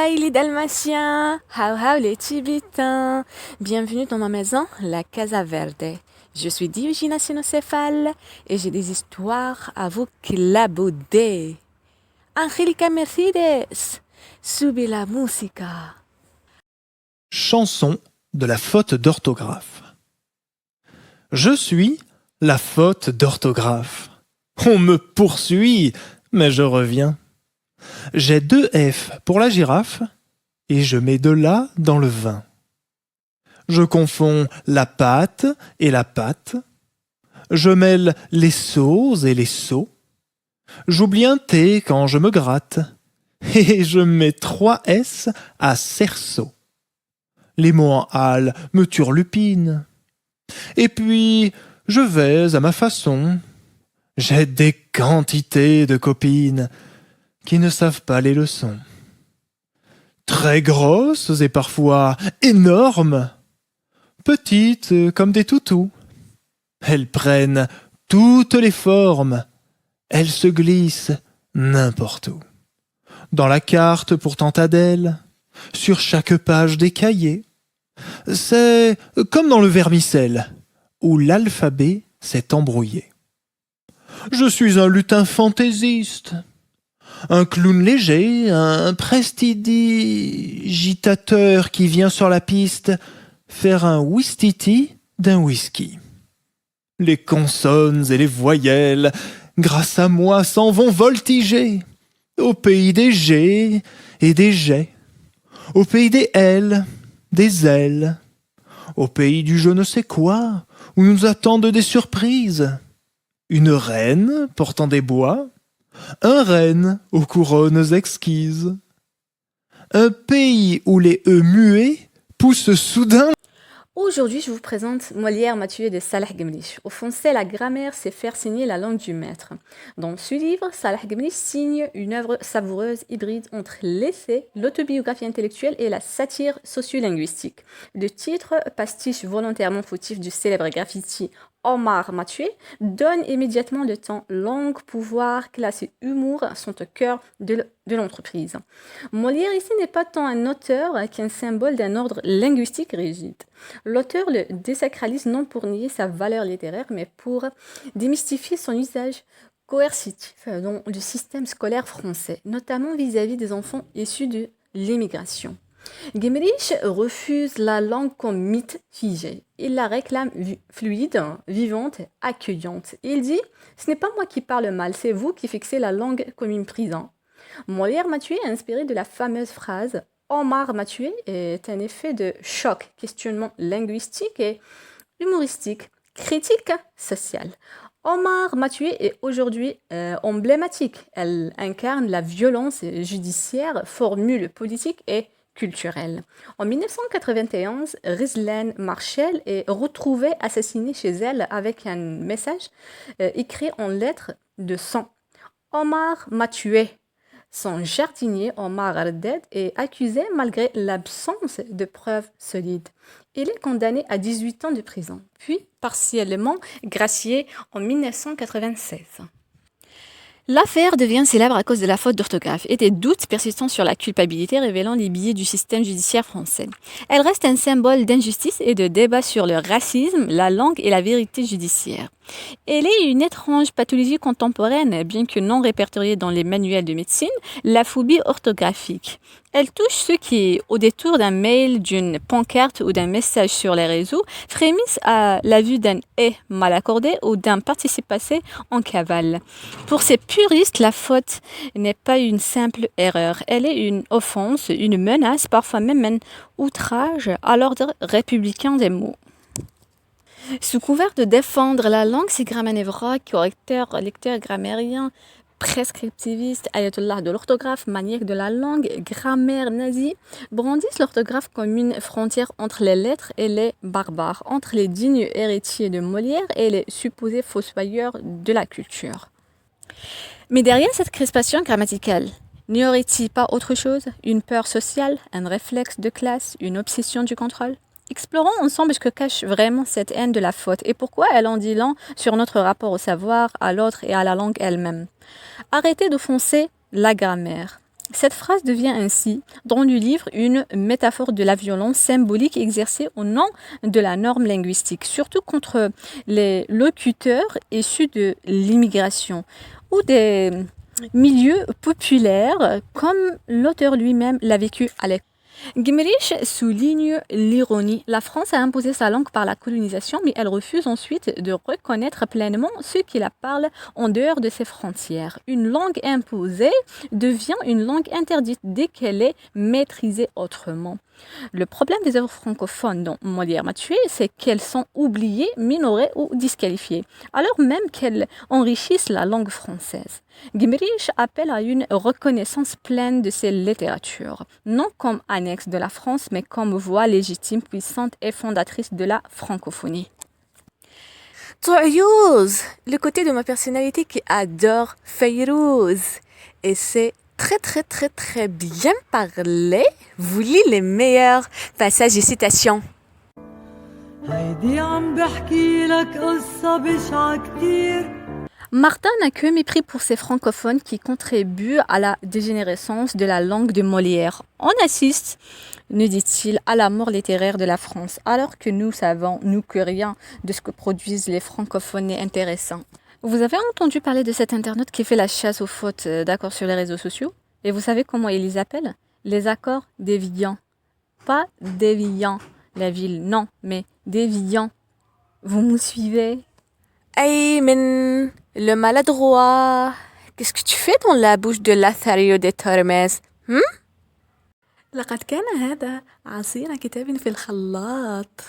Hi les Dalmatiens, how les Tibétains. Bienvenue dans ma maison, la Casa Verde. Je suis Diogina Sinocéphale et j'ai des histoires à vous clabauder. Angelica Mercedes, subis la musica. Chanson de la faute d'orthographe. Je suis la faute d'orthographe. On me poursuit, mais je reviens. J'ai 2 F pour la girafe et je mets de l'A dans le vin. Je confonds la pâte et la pâte. Je mêle les seaux et les seaux. J'oublie un T quand je me gratte. Et je mets 3 S à cerceau. Les mots en hâle me turlupinent. Et puis, je vais à ma façon. J'ai des quantités de copines qui ne savent pas les leçons. Très grosses et parfois énormes, petites comme des toutous. Elles prennent toutes les formes, elles se glissent n'importe où. Dans la carte pourtant Adèle, sur chaque page des cahiers. C'est comme dans le vermicelle, où l'alphabet s'est embrouillé. Je suis un lutin fantaisiste, un clown léger, un prestidigitateur qui vient sur la piste faire un whistiti d'un whisky. Les consonnes et les voyelles, grâce à moi, s'en vont voltiger au pays des G et des jets, au pays des L, des ailes, au pays du je ne sais quoi, où nous attendent des surprises. Une reine portant des bois, un renne aux couronnes exquises. Un pays où les E muets poussent soudain. Aujourd'hui, je vous présente Molière Mathieu de Salah Gemlich. Au français, la grammaire, c'est faire signer la langue du maître. Dans ce livre, Salah Gemlich signe une œuvre savoureuse hybride entre l'essai, l'autobiographie intellectuelle et la satire sociolinguistique. Le titre, pastiche volontairement fautif du célèbre graffiti Omar Mathieu, donne immédiatement le ton langue, pouvoir, classe et humour sont au cœur de l'entreprise. Molière ici n'est pas tant un auteur qu'un symbole d'un ordre linguistique rigide. L'auteur le désacralise non pour nier sa valeur littéraire, mais pour démystifier son usage coercitif dans le système scolaire français, notamment vis-à-vis des enfants issus de l'immigration. Gemlich refuse la langue comme mythe figé. Il la réclame fluide, vivante, accueillante. Il dit « Ce n'est pas moi qui parle mal, c'est vous qui fixez la langue comme une prison ». Molière Mathieu est inspiré de la fameuse phrase « Omar Mathieu » est un effet de choc, questionnement linguistique et humoristique, critique sociale. Omar Mathieu est aujourd'hui emblématique. Elle incarne la violence judiciaire, formule politique et culturelle. En 1991, Ghislaine Marchal est retrouvée assassinée chez elle avec un message écrit en lettres de sang. Omar m'a tué. Son jardinier, Omar Arded, est accusé malgré l'absence de preuves solides. Il est condamné à 18 ans de prison, puis partiellement gracié en 1996. L'affaire devient célèbre à cause de la faute d'orthographe et des doutes persistants sur la culpabilité révélant les biais du système judiciaire français. Elle reste un symbole d'injustice et de débat sur le racisme, la langue et la vérité judiciaire. Elle est une étrange pathologie contemporaine, bien que non répertoriée dans les manuels de médecine, la phobie orthographique. Elle touche ceux qui, au détour d'un mail, d'une pancarte ou d'un message sur les réseaux, frémissent à la vue d'un « et » mal accordé ou d'un participe passé en cavale. Pour ces puristes, la faute n'est pas une simple erreur. Elle est une offense, une menace, parfois même un outrage à l'ordre républicain des mots. Sous couvert de défendre la langue, ces grammanévroques, correcteurs, lecteurs, grammairiens, prescriptivistes, ayatollahs de l'orthographe, maniaques de la langue, grammaire nazie, brandissent l'orthographe comme une frontière entre les lettres et les barbares, entre les dignes héritiers de Molière et les supposés fossoyeurs de la culture. Mais derrière cette crispation grammaticale, n'y aurait-il pas autre chose? Une peur sociale, un réflexe de classe, une obsession du contrôle? Explorons ensemble ce que cache vraiment cette haine de la faute et pourquoi elle en dit long sur notre rapport au savoir, à l'autre et à la langue elle-même. Arrêtez d'offenser la grammaire. Cette phrase devient ainsi, dans le livre, une métaphore de la violence symbolique exercée au nom de la norme linguistique, surtout contre les locuteurs issus de l'immigration ou des milieux populaires, comme l'auteur lui-même l'a vécu à l'époque. Gimrich souligne l'ironie. La France a imposé sa langue par la colonisation, mais elle refuse ensuite de reconnaître pleinement ceux qui la parlent en dehors de ses frontières. Une langue imposée devient une langue interdite dès qu'elle est maîtrisée autrement. Le problème des œuvres francophones dont Molière m'a tué, c'est qu'elles sont oubliées, minorées ou disqualifiées, alors même qu'elles enrichissent la langue française. Gimrich appelle à une reconnaissance pleine de ces littératures, non comme annexe de la France, mais comme voix légitime, puissante et fondatrice de la francophonie. Touyouz, le côté de ma personnalité qui adore Fayrouz. Et c'est très bien parlé. Vous lisez les meilleurs passages et citations. Martin n'a que mépris pour ces francophones qui contribuent à la dégénérescence de la langue de Molière. On assiste, nous dit-il, à la mort littéraire de la France, alors que nous savons, nous, que rien de ce que produisent les francophones n'est intéressant. Vous avez entendu parler de cet internaute qui fait la chasse aux fautes d'accords sur les réseaux sociaux? Et vous savez comment ils les appellent? Les accords d'Évian. Pas d'Évian, la ville, non, mais d'Évian. Vous me suivez? Aymen, le maladroit. Qu'est-ce que tu fais dans la bouche de Lothario de Tormes? لقد كان هذا عصير كتاب في الخلاط.